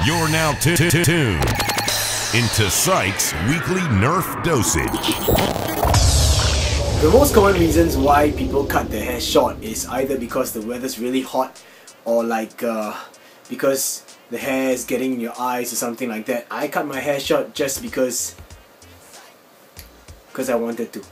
You're now tuned into pSyk's weekly Nerf dosage. The most common reasons why people cut their hair short is either because the weather's really hot or because the hair is getting in your eyes or something like that. I cut my hair short just because I wanted to.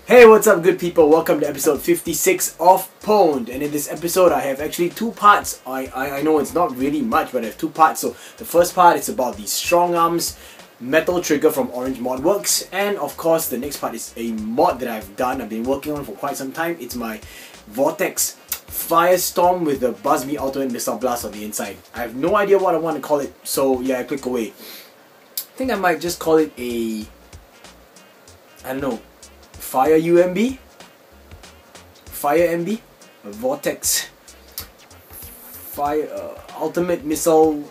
Hey, what's up good people? Welcome to episode 56 of pwned, and in this episode I have actually two parts. I know it's not really much, but I have two parts. So the first part is about the Strongarm's metal trigger from Orangemodworks, and of course the next part is a mod that I've been working on for quite some time. It's my Vortex Firestorm with the Bee Ultimate Missile Blast on the inside. I have no idea what I want to call it, so yeah, I click away. I think I might just call it a, I don't know, Fire UMB? Fire MB? A Vortex Fire Ultimate Missile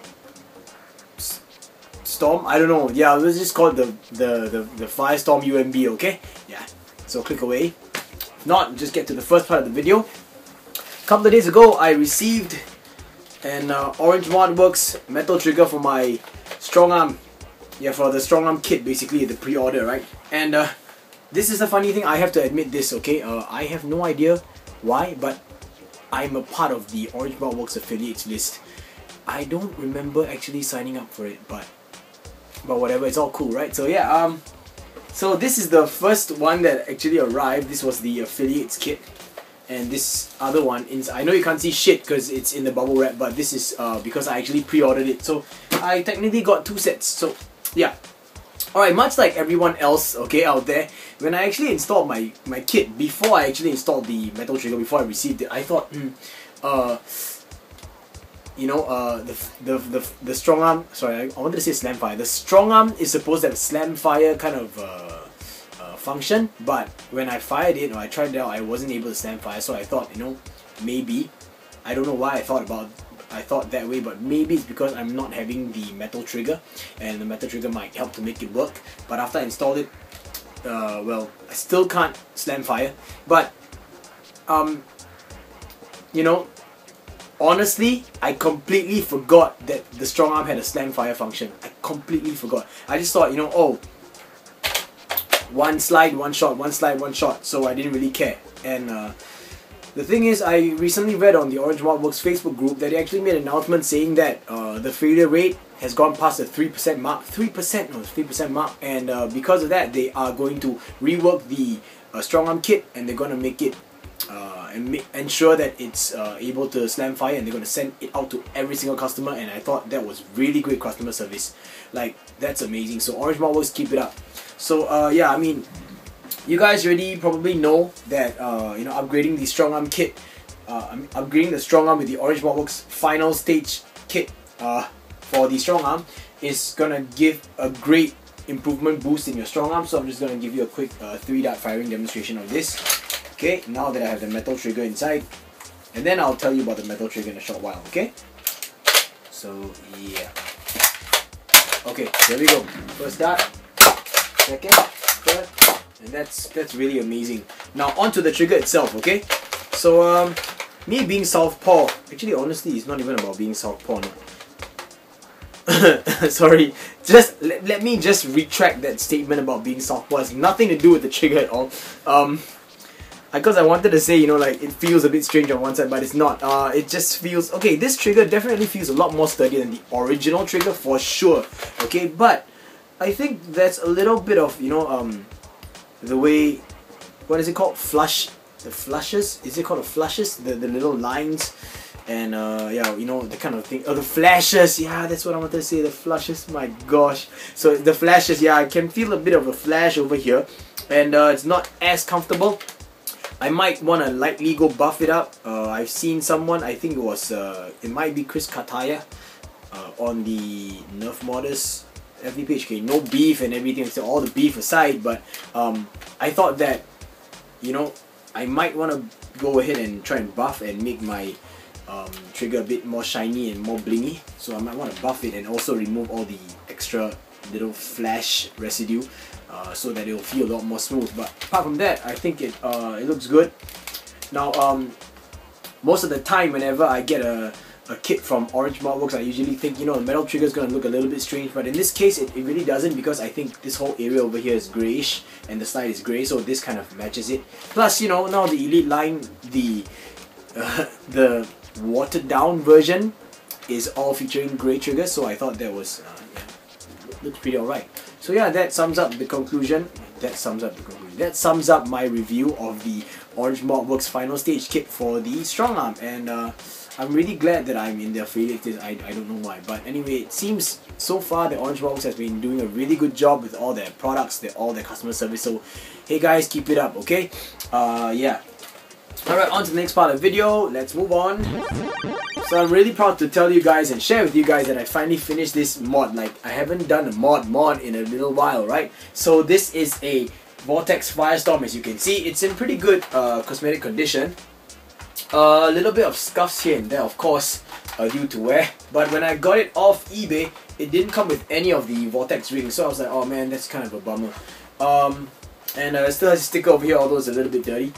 Storm? I don't know. Yeah, let's just call it the Firestorm UMB, okay? Yeah. So click away. If not, just get to the first part of the video. A couple of days ago, I received an Orangemodworks metal trigger for my Strongarm. Yeah, for the Strongarm kit, basically, the pre-order, right? And this is the funny thing, I have to admit this, okay? I have no idea why, but I'm a part of the Orangemodworks affiliates list. I don't remember actually signing up for it, but whatever, it's all cool, right? So yeah, so this is the first one that actually arrived. This was the affiliates kit, and this other one, I know you can't see shit because it's in the bubble wrap, but this is because I actually pre-ordered it. So I technically got two sets, so yeah. Alright, much like everyone else, okay, out there, when I actually installed my kit, before I actually installed the metal trigger, before I received it, I thought, you know, the Strongarm, sorry, I wanted to say slam fire. The Strongarm is supposed to have slam fire kind of function, but when I fired it, or I tried it out, I wasn't able to slam fire, so I thought, you know, maybe, I don't know why I thought that way, but maybe it's because I'm not having the metal trigger, and the metal trigger might help to make it work. But after I installed it, well, I still can't slam fire. But you know, honestly, I completely forgot that the Strongarm had a slam fire function. I completely forgot. I just thought, you know, oh, one slide, one shot, one slide, one shot. So I didn't really care. And the thing is, I recently read on the Orangemodworks Facebook group that they actually made an announcement saying that the failure rate has gone past the 3% mark. 3% mark, and because of that, they are going to rework the Strongarm kit, and they're going to make it ensure that it's able to slam fire, and they're going to send it out to every single customer. And I thought that was really great customer service. Like, that's amazing. So Orangemodworks, keep it up. So yeah, I mean, you guys already probably know that you know, upgrading the Strongarm kit, upgrading the Strongarm with the Orangemodworks final stage kit for the Strongarm is gonna give a great improvement boost in your Strongarm. So I'm just gonna give you a quick 3-dart firing demonstration of this. Okay, now that I have the metal trigger inside, and then I'll tell you about the metal trigger in a short while. Okay, so yeah. Okay, here we go. First dart, second, third. And that's really amazing. Now onto the trigger itself, okay? So me being southpaw, actually honestly it's not even about being southpaw, no. Sorry, just let me just retract that statement about being southpaw. It's nothing to do with the trigger at all. Because I wanted to say, you know, like, it feels a bit strange on one side, but it's not. It just feels, okay, this trigger definitely feels a lot more sturdy than the original trigger for sure, okay? But I think that's a little bit of, you know, the way, what is it called? The flushes? Is it called the flushes? The little lines, and yeah, you know, the kind of thing. Oh, the flashes. Yeah, that's what I wanted to say. The flushes. My gosh. So the flashes. Yeah, I can feel a bit of a flash over here, and it's not as comfortable. I might want to lightly go buff it up. I've seen someone. I think it was it might be Chris Kataya on the Nerf Modders FB page. Okay, no beef and everything, so all the beef aside, but I thought that, you know, I might want to go ahead and try and buff and make my trigger a bit more shiny and more blingy. So I might want to buff it and also remove all the extra little flash residue so that it will feel a lot more smooth. But apart from that, I think it looks good. Now most of the time whenever I get a a kit from Orangemodworks, I usually think, you know, a metal trigger is going to look a little bit strange, but in this case it really doesn't, because I think this whole area over here is greyish and the slide is grey, so this kind of matches it. Plus, you know, now the Elite line, the watered down version is all featuring grey triggers, so I thought that was looks pretty alright. So yeah, that sums up the conclusion. That sums up my review of the Orangemodworks final stage kit for the Strongarm, and I'm really glad that I'm in the affiliate list. I don't know why, but anyway, it seems so far that Orangemodworks has been doing a really good job with all their products, all their customer service. So hey guys, keep it up, okay? Yeah. Alright, on to the next part of the video. Let's move on. So I'm really proud to tell you guys and share with you guys that I finally finished this mod. Like, I haven't done a mod in a little while, right? So this is a Vortex Firestorm, as you can see. It's in pretty good cosmetic condition. A little bit of scuffs here and there, of course, due to wear. But when I got it off eBay, it didn't come with any of the Vortex rings. So I was like, oh man, that's kind of a bummer. And it still has a sticker over here, although it's a little bit dirty.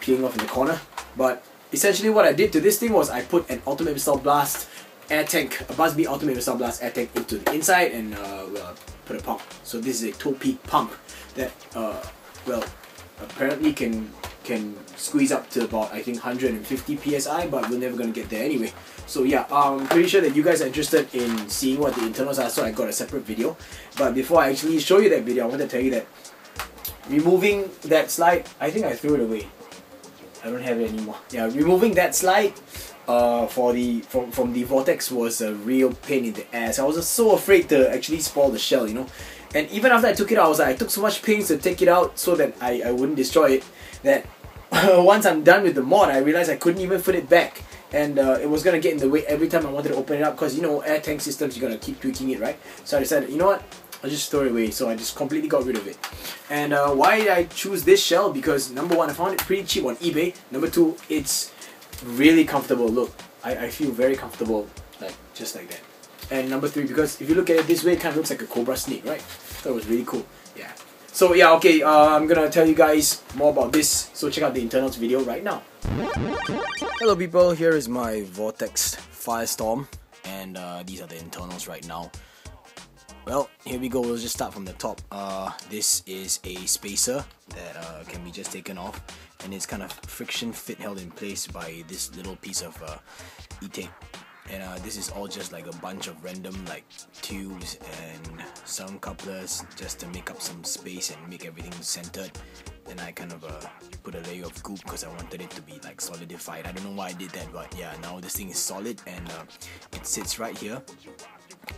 Peeling off in the corner. But essentially what I did to this thing was I put an Ultimate Missile Blast air tank, a Buzz Bee Ultimate Missile Blast air tank into the inside, and put a pump. So this is a toe peak pump that well, apparently can squeeze up to about, I think, 150 psi, but we're never gonna get there anyway. So yeah, I'm pretty sure that you guys are interested in seeing what the internals are, so I got a separate video. But before I actually show you that video, I want to tell you that removing that slide, I think I threw it away. I don't have it anymore. Yeah, removing that slide from the Vortex was a real pain in the ass. I was just so afraid to actually spoil the shell, you know. And even after I took it out, I was like, I took so much pains to take it out so that I wouldn't destroy it, that once I'm done with the mod, I realized I couldn't even put it back. And it was gonna get in the way every time I wanted to open it up, because, you know, air tank systems, you gotta keep tweaking it, right? So I decided, you know what, I'll just throw it away. So I just completely got rid of it. And why did I choose this shell? Because number one, I found it pretty cheap on eBay. Number two, it's really comfortable. Look, I feel very comfortable, like just like that. And number three, because if you look at it this way, it kind of looks like a cobra snake, right? That was really cool. Yeah. So yeah, okay, I'm gonna tell you guys more about this. So check out the internals video right now. Hello people, here is my Vortex Firestorm, and these are the internals right now. Well, here we go. We'll just start from the top. This is a spacer that can be just taken off, and it's kind of friction fit held in place by this little piece of e-tape. And this is all just like a bunch of random like tubes and some couplers just to make up some space and make everything centered. Then I kind of put a layer of goop because I wanted it to be like solidified. I don't know why I did that, but yeah, now this thing is solid, and it sits right here.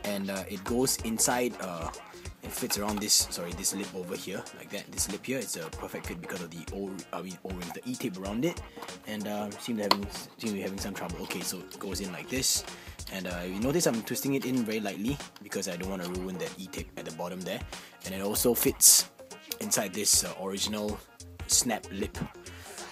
And it goes inside, it fits around this lip over here, like that. This lip here, it's a perfect fit because of the O-rings, the E-tape around it, and seem to be having some trouble. Okay, so it goes in like this, and you notice I'm twisting it in very lightly because I don't want to ruin that E-tape at the bottom there. And it also fits inside this original snap lip.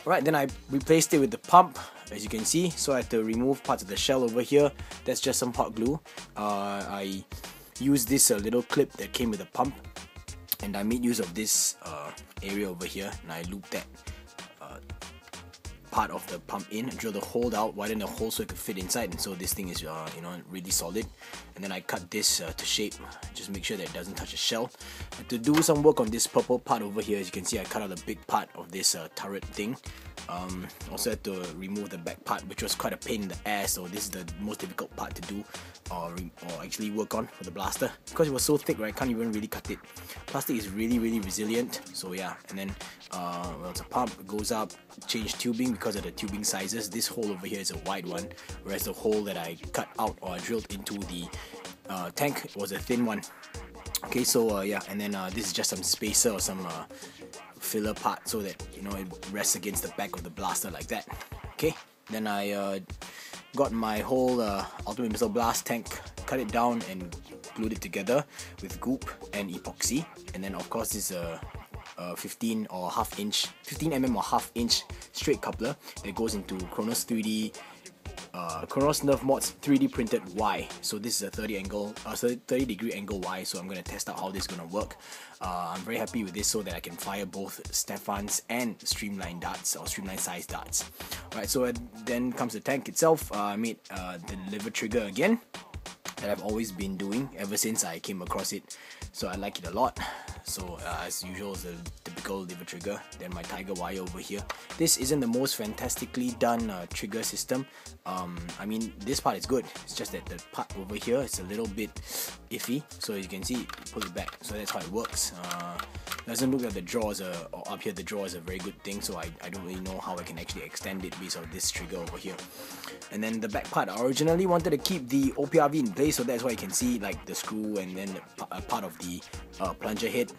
Alright, then I replaced it with the pump, as you can see. So I had to remove parts of the shell over here. That's just some hot glue. I used this little clip that came with the pump, and I made use of this area over here, and I looped that part of the pump in, drilled a hole out, widened the hole so it could fit inside, and so this thing is you know, really solid. And then I cut this to shape, just make sure that it doesn't touch the shell. And to do some work on this purple part over here, as you can see, I cut out a big part of this turret thing. Also had to remove the back part, which was quite a pain in the ass, so this is the most difficult part to do or actually work on for the blaster, because it was so thick, right? I can't even really cut it. Plastic is really resilient, so yeah. And then well, it's a pump, it goes up, change tubing because of the tubing sizes. This hole over here is a wide one, whereas the hole that I cut out or drilled into the tank was a thin one. Okay, so yeah, and then this is just some spacer or some filler part so that, you know, it rests against the back of the blaster like that. Okay, then I got my whole Ultimate Missile Blast tank, cut it down and glued it together with goop and epoxy. And then of course this 15 mm or half inch straight coupler that goes into Kronos 3D Kronos Nerf Mods 3D printed Y. So this is a 30 degree angle Y, so I'm going to test out how this is going to work. I'm very happy with this so that I can fire both Stefan's and streamline darts or streamline size darts. Alright, so then comes the tank itself. I made the lever trigger again that I've always been doing ever since I came across it, so I like it a lot. So as usual, it's the typical lever trigger. Then my tiger wire over here. This isn't the most fantastically done trigger system. I mean, this part is good, it's just that the part over here is a little bit iffy. So you can see, pull it back, so that's how it works. Doesn't look like the drawers or up here the drawer is a very good thing, so I don't really know how I can actually extend it based on this trigger over here. And then the back part, I originally wanted to keep the OPRV in place, so that's why you can see like the screw and then a part of the plunger head.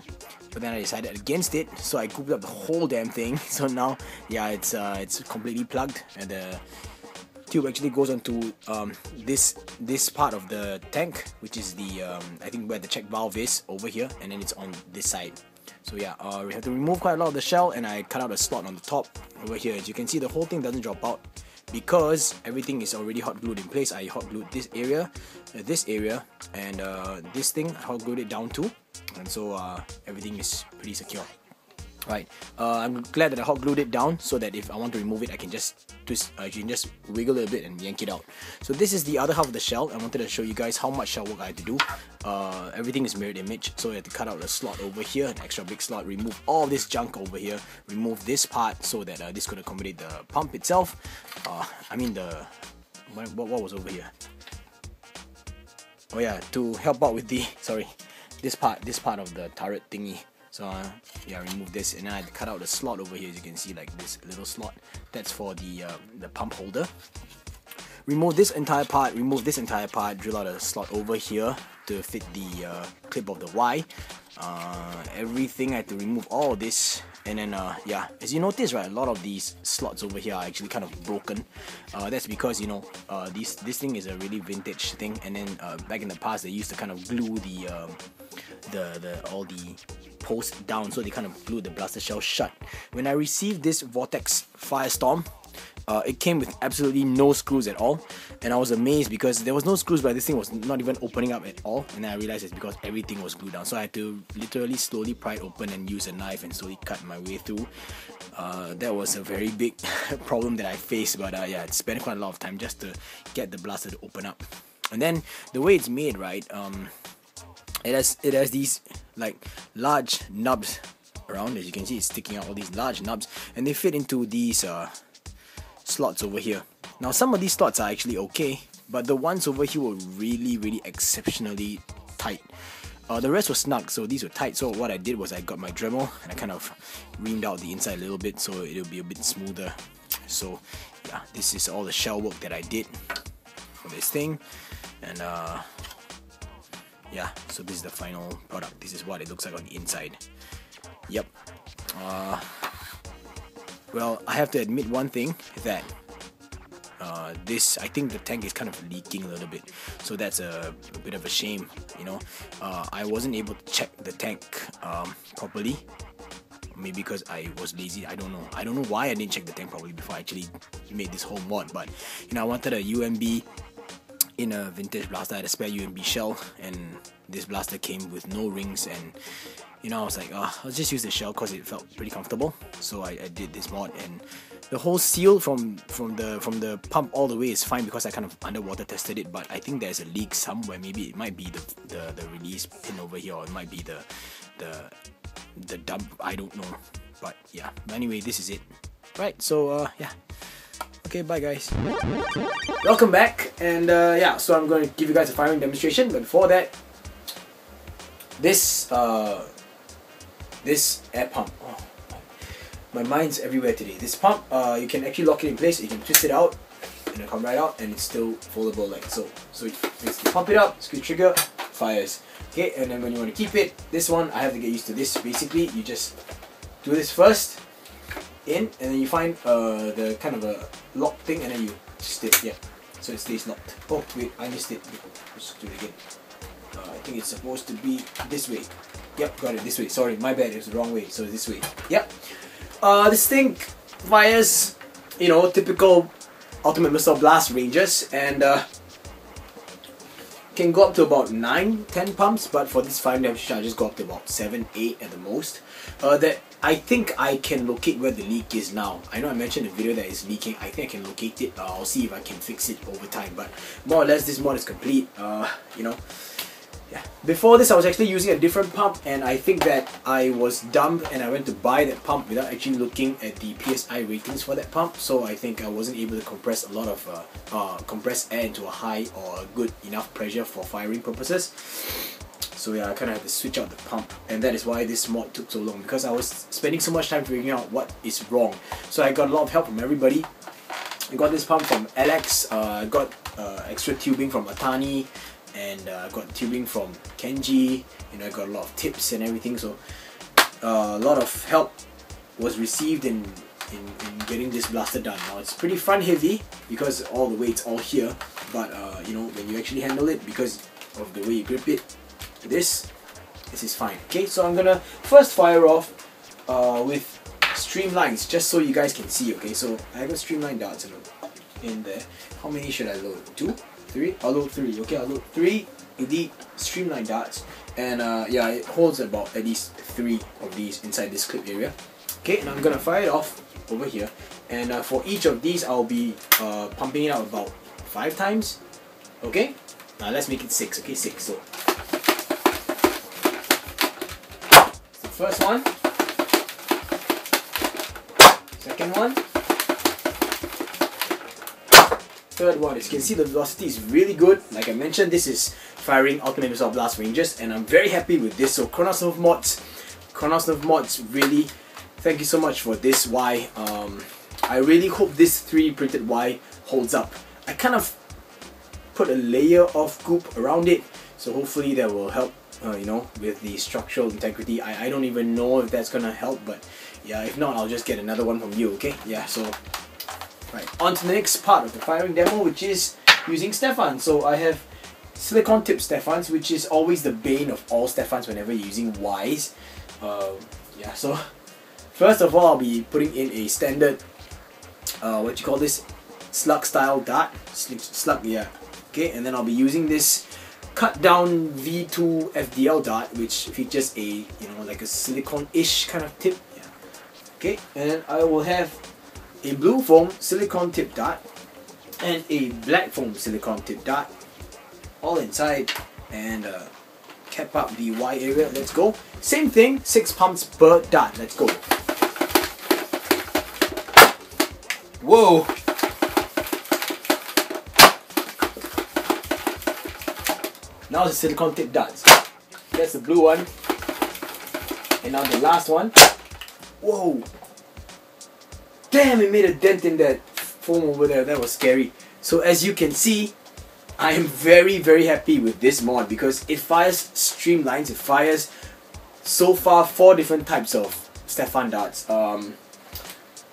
But then I decided against it, so I cooped up the whole damn thing. So now, yeah, it's completely plugged, and the tube actually goes onto this part of the tank, which is the I think where the check valve is over here, and then it's on this side. So yeah, we have to remove quite a lot of the shell, and I cut out a slot on the top over here. As you can see, the whole thing doesn't drop out because everything is already hot glued in place. I hot glued this area, and this thing I hot glued it down too, and so everything is pretty secure. Right, I'm glad that I hot glued it down so that if I want to remove it, I can just twist, I can just wiggle it a bit and yank it out. So this is the other half of the shell. I wanted to show you guys how much shell work I had to do. Everything is mirrored image, so I had to cut out a slot over here, an extra big slot, remove all this junk over here, remove this part so that this could accommodate the pump itself. I mean what was over here? Oh yeah, to help out with the, this part of the turret thingy. So yeah, remove this, and then I cut out the slot over here. As you can see, like this little slot, that's for the pump holder. Remove this entire part, drill out a slot over here to fit the clip of the Y. Everything I had to remove all of this, and then yeah, as you notice, right, a lot of these slots over here are actually kind of broken. That's because, you know, this thing is a really vintage thing, and then back in the past they used to kind of glue all the posts down, so they kind of glue the blaster shell shut. When I received this Vortex Firestorm, it came with absolutely no screws at all, and I was amazed because there was no screws, but this thing was not even opening up at all, and then I realized it's because everything was glued down. So I had to literally slowly pry it open and use a knife and slowly cut my way through. That was a very big problem that I faced, but yeah, it spent quite a lot of time just to get the blaster to open up. And then the way it's made, right, it has these like large nubs around. As you can see, it's sticking out all these large nubs, and they fit into these slots over here. Now some of these slots are actually okay, but the ones over here were really exceptionally tight. The rest was snug, so these were tight. So what I did was I got my Dremel and I kind of reamed out the inside a little bit so it'll be a bit smoother. So yeah, this is all the shell work that I did for this thing, and yeah, so this is the final product. This is what it looks like on the inside. Yep. Well, I have to admit one thing, that I think the tank is kind of leaking a little bit, so that's a bit of a shame, you know. I wasn't able to check the tank properly, maybe because I was lazy. I don't know why I didn't check the tank properly before I actually made this whole mod. But you know, I wanted a UMB in a vintage blaster. I had a spare UMB shell, and this blaster came with no rings, and you know, I was like, I'll just use the shell because it felt pretty comfortable. So I did this mod, and the whole seal from the pump all the way is fine because I kind of underwater tested it. But I think there's a leak somewhere. Maybe it might be the release pin over here, or it might be the dump. I don't know. But yeah. Anyway, this is it. Right. So yeah. Okay, bye guys. Welcome back, and yeah, so I'm going to give you guys a firing demonstration. But before that, this air pump. Oh, my mind's everywhere today. This pump, you can actually lock it in place. You can twist it out, and it'll come right out, and it's still foldable like so. So you basically pump it up, squeeze trigger, fires. Okay, and then when you want to keep it, this one I have to get used to this. Basically, you just do this first, in, and then you find the kind of a lock thing, and then you twist it. Yeah, so it stays locked. Oh wait, I missed it. Let's do it again. I think it's supposed to be this way. Yep, got it, this way. Sorry, my bad, it was the wrong way. So this way. Yep. This thing fires, you know, typical ultimate missile blast ranges, and can go up to about 9-10 pumps, but for this firing demonstration I just go up to about 7-8 at the most. That I think I can locate where the leak is now. I know I mentioned in the video that it's leaking. I think I can locate it. I'll see if I can fix it over time, but more or less this mod is complete. You know, yeah. Before this I was actually using a different pump, and I think that I was dumb and I went to buy that pump without actually looking at the PSI ratings for that pump, so I think I wasn't able to compress a lot of compressed air into a high or a good enough pressure for firing purposes. So yeah, I kind of had to switch out the pump, and that is why this mod took so long, because I was spending so much time figuring out what is wrong. So I got a lot of help from everybody. I got this pump from Alex, I got extra tubing from Atani, and I got tubing from Kenji. You know, I got a lot of tips and everything, so a lot of help was received in getting this blaster done. Now it's pretty front heavy because all the weight's all here, but you know, when you actually handle it, because of the way you grip it, this is fine. Okay, so I'm gonna first fire off with streamlines, just so you guys can see. Okay, so I got streamline darts in there. How many should I load? 2? 3? I'll load 3. Okay, I'll load 3 elite streamline darts, and yeah, it holds about at least 3 of these inside this clip area. Okay, and I'm gonna fire it off over here, and for each of these I'll be pumping it out about 5 times. Okay, now let's make it 6. Okay, 6. So first one, second one, third one. As you can see, the velocity is really good. Like I mentioned, this is firing ultimate missile blast ranges, and I'm very happy with this. So Kronos Nerf mods, really, thank you so much for this Y. I really hope this 3D printed Y holds up. I kind of put a layer of goop around it, so hopefully that will help. You know, with the structural integrity. I don't even know if that's gonna help, but yeah, if not, I'll just get another one from you. Okay, yeah, so right, on to the next part of the firing demo, which is using Stefan. So I have silicone tip Stefans, which is always the bane of all Stefans whenever you're using Ys. Yeah, so first of all, I'll be putting in a standard what you call this, slug style dart, slug, yeah. Okay, and then I'll be using this cut down V2 FDL dart, which features a, you know, like a silicone-ish kind of tip. Yeah. Okay, and then I will have a blue foam silicone tip dart and a black foam silicone tip dart all inside, and cap up the Y area. Let's go. Same thing, 6 pumps per dart. Let's go. Whoa. Now the silicone tip darts. That's the blue one. And now the last one. Whoa! Damn, it made a dent in that foam over there. That was scary. So as you can see, I am very, very happy with this mod because it fires streamlines. It fires so far 4 different types of Stefan darts.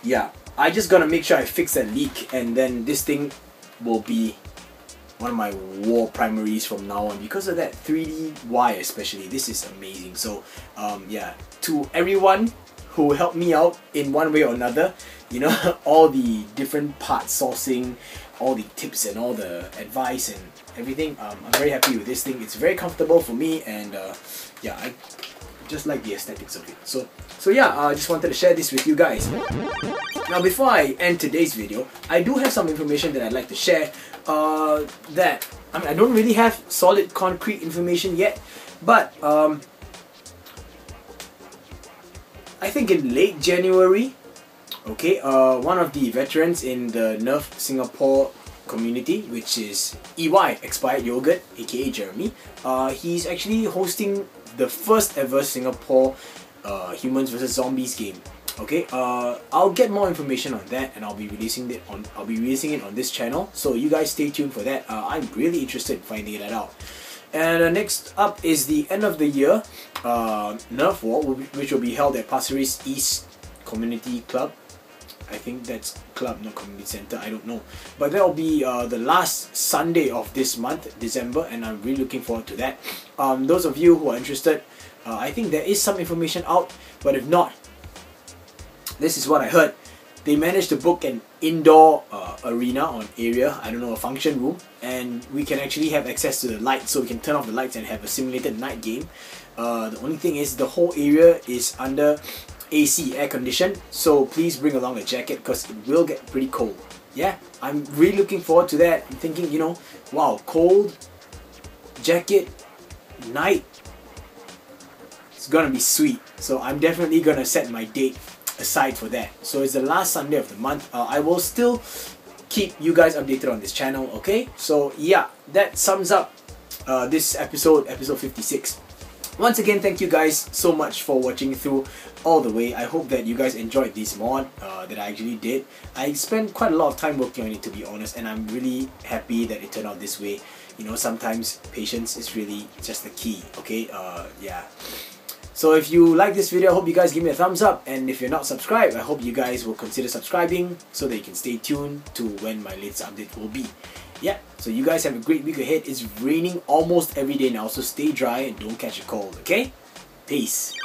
Yeah, I just gotta make sure I fix that leak, and then this thing will be one of my war primaries from now on because of that 3D Y especially. This is amazing. So yeah, to everyone who helped me out in one way or another, you know, all the different part sourcing, all the tips and all the advice and everything, I'm very happy with this thing. It's very comfortable for me, and yeah, I just like the aesthetics of it. So yeah, I just wanted to share this with you guys. Now before I end today's video, I do have some information that I'd like to share. That, I mean, I don't really have solid concrete information yet, but I think in late January, okay, one of the veterans in the Nerf Singapore community, which is EY, Expired Yogurt, aka Jeremy, he's actually hosting the first ever Singapore Humans vs Zombies game. Okay, I'll get more information on that, and I'll be releasing it on this channel. So you guys stay tuned for that. I'm really interested in finding that out. And next up is the end of the year Nerf War, which will be held at Pasir Ris East Community Club. I think that's club, not community center. I don't know, but that will be the last Sunday of this month, December, and I'm really looking forward to that. Those of you who are interested, I think there is some information out, but if not, this is what I heard. they managed to book an indoor arena or an area, I don't know, a function room, and we can actually have access to the lights, so we can turn off the lights and have a simulated night game. The only thing is the whole area is under AC, air conditioned, so please bring along a jacket because it will get pretty cold. Yeah, I'm really looking forward to that. I'm thinking, you know, wow, cold, jacket, night, it's gonna be sweet. So I'm definitely gonna set my date aside for that. So it's the last Sunday of the month. I will still keep you guys updated on this channel, okay? So yeah, that sums up this episode 56. Once again, thank you guys so much for watching through all the way. I hope that you guys enjoyed this mod that I actually did. I spent quite a lot of time working on it, to be honest, and I'm really happy that it turned out this way. You know, sometimes patience is really just the key, okay? Yeah. So if you like this video, I hope you guys give me a thumbs up, and if you're not subscribed, I hope you guys will consider subscribing so that you can stay tuned to when my latest update will be. Yeah, so you guys have a great week ahead. It's raining almost every day now, so stay dry and don't catch a cold, okay? Peace.